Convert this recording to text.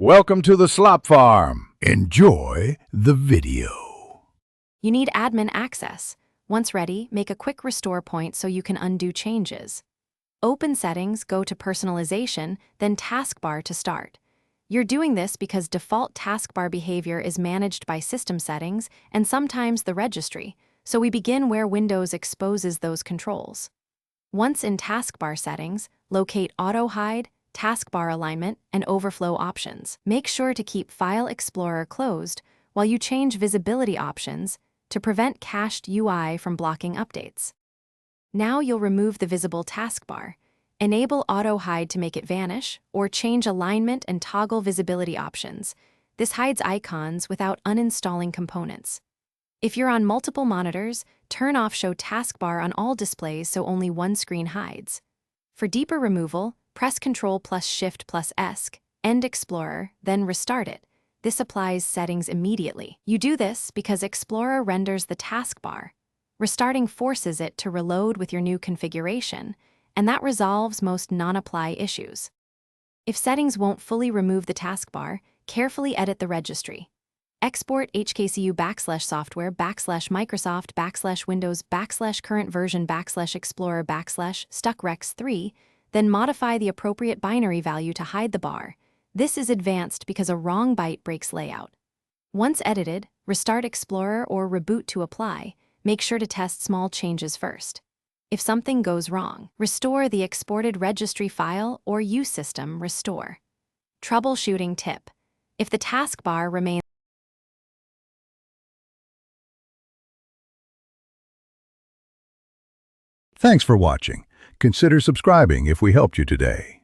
Welcome to the Slop Farm. Enjoy the video. You need admin access. Once ready, make a quick restore point so you can undo changes. Open Settings, go to Personalization, then Taskbar to start. You're doing this because default taskbar behavior is managed by System Settings and sometimes the registry, so we begin where Windows exposes those controls. Once in Taskbar Settings, locate Auto Hide, Taskbar Alignment, and Overflow options. Make sure to keep File Explorer closed while you change visibility options to prevent cached UI from blocking updates. Now you'll remove the visible taskbar. Enable Auto Hide to make it vanish, or change alignment and toggle visibility options. This hides icons without uninstalling components. If you're on multiple monitors, turn off Show Taskbar on all displays so only one screen hides. For deeper removal, press Ctrl+Shift+S, end Explorer, then restart it. This applies settings immediately. You do this because Explorer renders the taskbar. Restarting forces it to reload with your new configuration, and that resolves most non-apply issues. If settings won't fully remove the taskbar, carefully edit the registry. Export hkcu/software/Microsoft/Windows/current version/Explorer/stuckrex3, then modify the appropriate binary value to hide the bar. This is advanced because a wrong byte breaks layout. Once edited, restart Explorer or reboot to apply. Make sure to test small changes first. If something goes wrong, restore the exported registry file or use System Restore. Troubleshooting tip: if the taskbar remains Thanks for watching. Consider subscribing if we helped you today.